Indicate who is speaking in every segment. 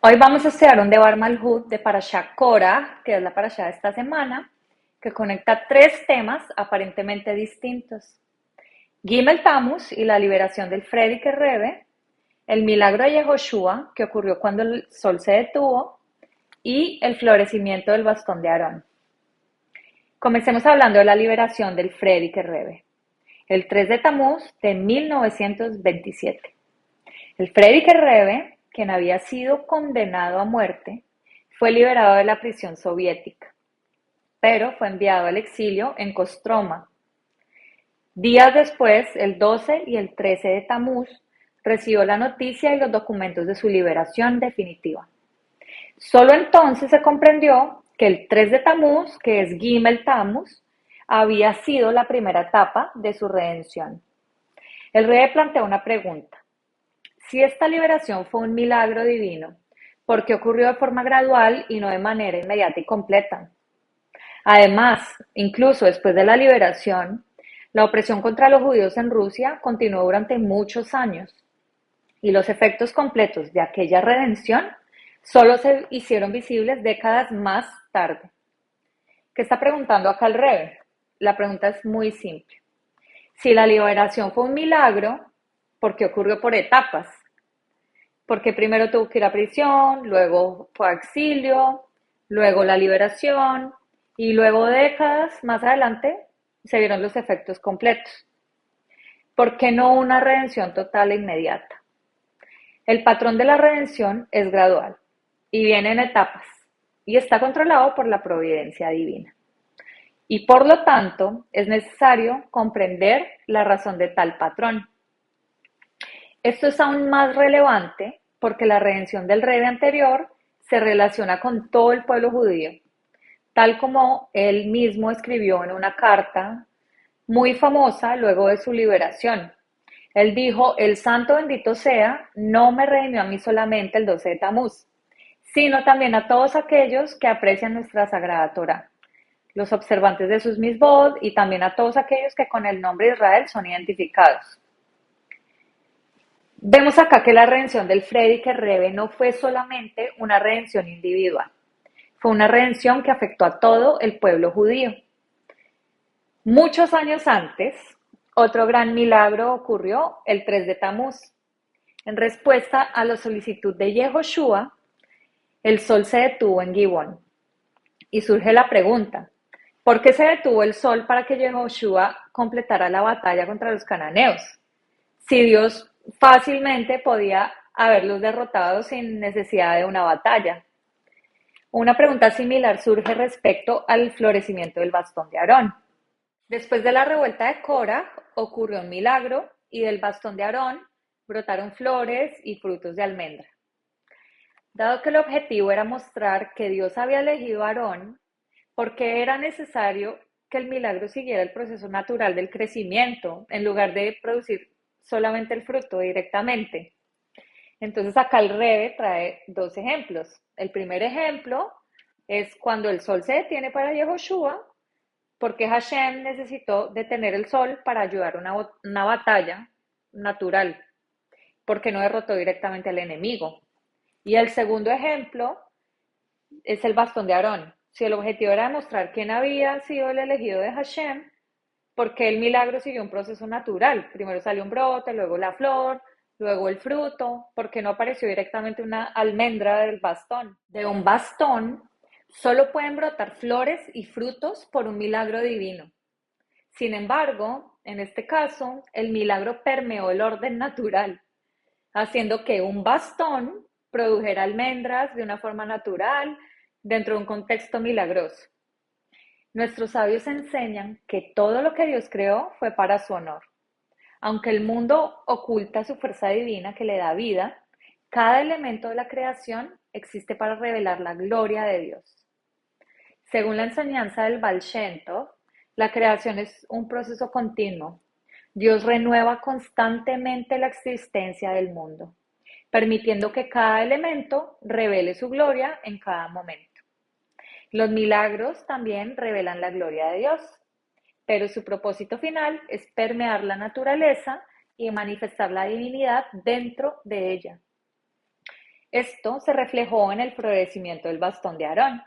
Speaker 1: Hoy vamos a estudiar un Devar Malhut de Parashá Korah, que es la Parashá de esta semana, que conecta tres temas aparentemente distintos. Gimel Tammuz y la liberación del Frierdiker Rebbe, el milagro de Yehoshua, que ocurrió cuando el sol se detuvo, y el florecimiento del bastón de Aarón. Comencemos hablando de la liberación del Frierdiker Rebbe. El 3 de Tammuz de 1927. El Frierdiker Rebbe, quien había sido condenado a muerte, fue liberado de la prisión soviética, pero fue enviado al exilio en Kostroma. Días después, el 12 y el 13 de Tammuz, recibió la noticia y los documentos de su liberación definitiva. Solo entonces se comprendió que el 3 de Tammuz, que es Gimel Tammuz, había sido la primera etapa de su redención. El rey planteó una pregunta. Si esta liberación fue un milagro divino, ¿por qué ocurrió de forma gradual y no de manera inmediata y completa? Además, incluso después de la liberación, la opresión contra los judíos en Rusia continuó durante muchos años y los efectos completos de aquella redención solo se hicieron visibles décadas más tarde. ¿Qué está preguntando acá el Rebbe? La pregunta es muy simple. Si la liberación fue un milagro, ¿por qué ocurrió por etapas? Porque primero tuvo que ir a prisión, luego fue a exilio, luego la liberación y luego décadas más adelante se vieron los efectos completos. ¿Por qué no una redención total e inmediata? El patrón de la redención es gradual y viene en etapas y está controlado por la providencia divina. Y por lo tanto es necesario comprender la razón de tal patrón. Esto es aún más relevante porque la redención del rey anterior se relaciona con todo el pueblo judío, tal como él mismo escribió en una carta muy famosa luego de su liberación. Él dijo, el santo bendito sea, no me redimió a mí solamente el 12 de Tamuz, sino también a todos aquellos que aprecian nuestra sagrada Torah, los observantes de sus misbod y también a todos aquellos que con el nombre de Israel son identificados. Vemos acá que la redención del Frierdiker Rebbe no fue solamente una redención individual, fue una redención que afectó a todo el pueblo judío. Muchos años antes, otro gran milagro ocurrió el 3 de Tamuz. En respuesta a la solicitud de Yehoshua, el sol se detuvo en Gibón. Y surge la pregunta, ¿por qué se detuvo el sol para que Yehoshua completara la batalla contra los cananeos? Si Dios fácilmente podía haberlos derrotado sin necesidad de una batalla. Una pregunta similar surge respecto al florecimiento del bastón de Aarón. Después de la revuelta de Cora, ocurrió un milagro y del bastón de Aarón brotaron flores y frutos de almendra. Dado que el objetivo era mostrar que Dios había elegido a Aarón, porque era necesario que el milagro siguiera el proceso natural del crecimiento, en lugar de producir solamente el fruto directamente. Entonces acá el Rebbe trae dos ejemplos. El primer ejemplo es cuando el sol se detiene para Yehoshua, porque Hashem necesitó detener el sol para ayudar una batalla natural, porque no derrotó directamente al enemigo. Y el segundo ejemplo es el bastón de Aarón. Si el objetivo era demostrar quién había sido el elegido de Hashem, porque el milagro siguió un proceso natural. Primero salió un brote, luego la flor, luego el fruto, porque no apareció directamente una almendra del bastón. De un bastón solo pueden brotar flores y frutos por un milagro divino. Sin embargo, en este caso, el milagro permeó el orden natural, haciendo que un bastón produjera almendras de una forma natural dentro de un contexto milagroso. Nuestros sabios enseñan que todo lo que Dios creó fue para su honor. Aunque el mundo oculta su fuerza divina que le da vida, cada elemento de la creación existe para revelar la gloria de Dios. Según la enseñanza del Baal Shem Tov, la creación es un proceso continuo. Dios renueva constantemente la existencia del mundo, permitiendo que cada elemento revele su gloria en cada momento. Los milagros también revelan la gloria de Dios, pero su propósito final es permear la naturaleza y manifestar la divinidad dentro de ella. Esto se reflejó en el florecimiento del bastón de Aarón,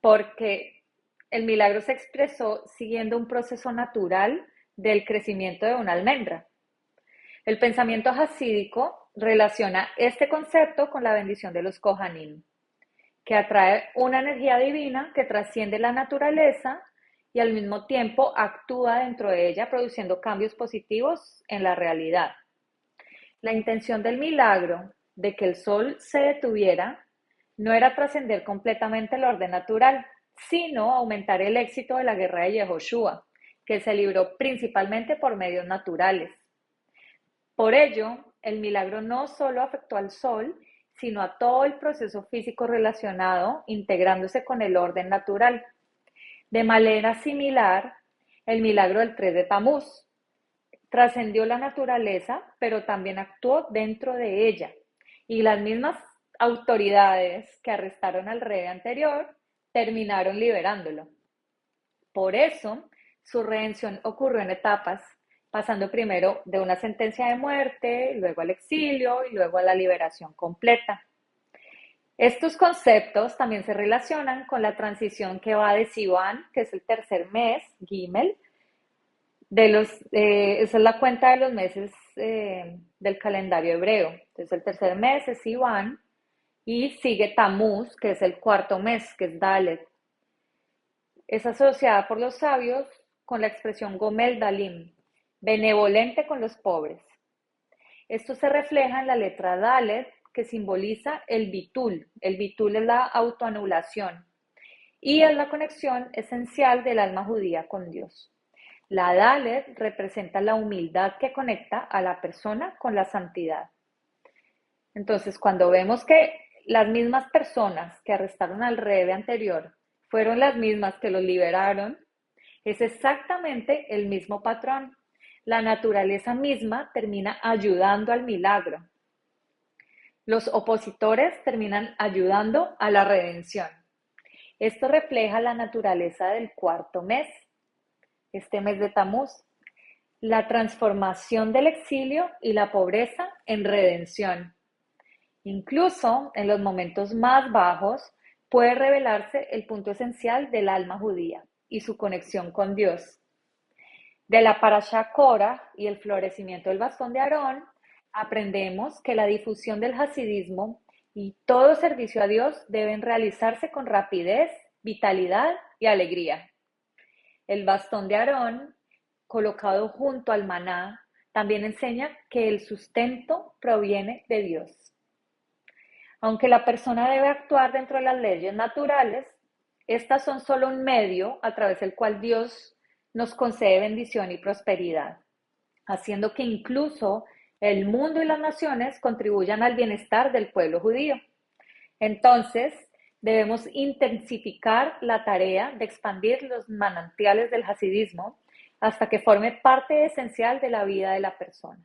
Speaker 1: porque el milagro se expresó siguiendo un proceso natural del crecimiento de una almendra. El pensamiento hasídico relaciona este concepto con la bendición de los Kohanim, que atrae una energía divina que trasciende la naturaleza y al mismo tiempo actúa dentro de ella, produciendo cambios positivos en la realidad. La intención del milagro de que el sol se detuviera no era trascender completamente el orden natural, sino aumentar el éxito de la guerra de Yehoshua, que se libró principalmente por medios naturales. Por ello, el milagro no solo afectó al sol, sino a todo el proceso físico relacionado, integrándose con el orden natural. De manera similar, el milagro del 3 de Tamuz trascendió la naturaleza, pero también actuó dentro de ella. Y las mismas autoridades que arrestaron al rey anterior terminaron liberándolo. Por eso, su redención ocurrió en etapas, pasando primero de una sentencia de muerte, luego al exilio y luego a la liberación completa. Estos conceptos también se relacionan con la transición que va de Sivan, que es el tercer mes, Gimel, esa es la cuenta de los meses del calendario hebreo. Entonces el tercer mes es Sivan y sigue Tamuz, que es el cuarto mes, que es Dalet. Es asociada por los sabios con la expresión Gomel Dalim, benevolente con los pobres. Esto se refleja en la letra Dalet, que simboliza el bitul. El bitul es la autoanulación y es la conexión esencial del alma judía con Dios. La Dalet representa la humildad que conecta a la persona con la santidad. Entonces, cuando vemos que las mismas personas que arrestaron al rey anterior fueron las mismas que los liberaron, es exactamente el mismo patrón. La naturaleza misma termina ayudando al milagro. Los opositores terminan ayudando a la redención. Esto refleja la naturaleza del cuarto mes, este mes de Tamuz, la transformación del exilio y la pobreza en redención. Incluso en los momentos más bajos puede revelarse el punto esencial del alma judía y su conexión con Dios. De la Parashá Korah y el florecimiento del bastón de Aarón, aprendemos que la difusión del hasidismo y todo servicio a Dios deben realizarse con rapidez, vitalidad y alegría. El bastón de Aarón, colocado junto al maná, también enseña que el sustento proviene de Dios. Aunque la persona debe actuar dentro de las leyes naturales, estas son solo un medio a través del cual Dios nos concede bendición y prosperidad, haciendo que incluso el mundo y las naciones contribuyan al bienestar del pueblo judío. Entonces, debemos intensificar la tarea de expandir los manantiales del hasidismo hasta que forme parte esencial de la vida de la persona.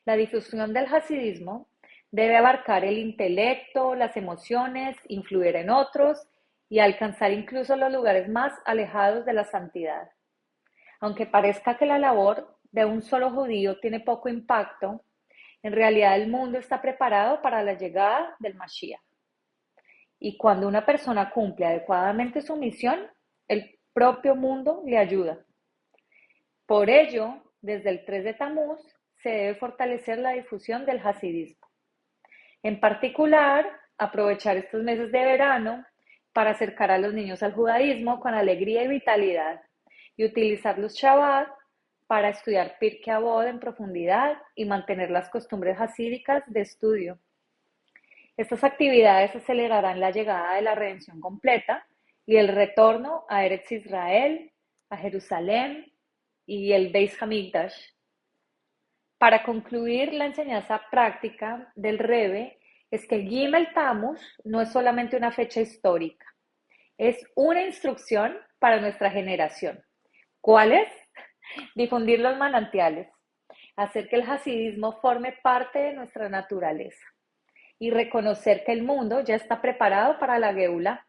Speaker 1: La difusión del hasidismo debe abarcar el intelecto, las emociones, influir en otros y alcanzar incluso los lugares más alejados de la santidad. Aunque parezca que la labor de un solo judío tiene poco impacto, en realidad el mundo está preparado para la llegada del Mashiach. Y cuando una persona cumple adecuadamente su misión, el propio mundo le ayuda. Por ello, desde el 3 de Tamuz se debe fortalecer la difusión del hasidismo. En particular, aprovechar estos meses de verano para acercar a los niños al judaísmo con alegría y vitalidad y utilizar los Shabbat para estudiar Pirkei Avot en profundidad y mantener las costumbres hasídicas de estudio. Estas actividades acelerarán la llegada de la redención completa y el retorno a Eretz Israel, a Jerusalén y el Beis Hamikdash. Para concluir, la enseñanza práctica del Rebbe es que Gimel Tammuz no es solamente una fecha histórica, es una instrucción para nuestra generación. ¿Cuál es? Difundir los manantiales, hacer que el hasidismo forme parte de nuestra naturaleza y reconocer que el mundo ya está preparado para la Geula.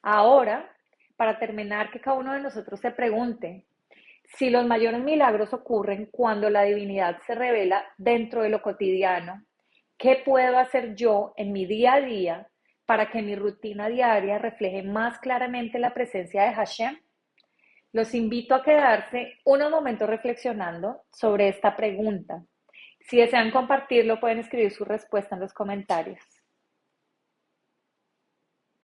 Speaker 1: Ahora, para terminar, que cada uno de nosotros se pregunte, si los mayores milagros ocurren cuando la divinidad se revela dentro de lo cotidiano, ¿Qué puedo hacer yo en mi día a día para que mi rutina diaria refleje más claramente la presencia de Hashem? Los invito a quedarse unos momentos reflexionando sobre esta pregunta. Si desean compartirlo, pueden escribir su respuesta en los comentarios.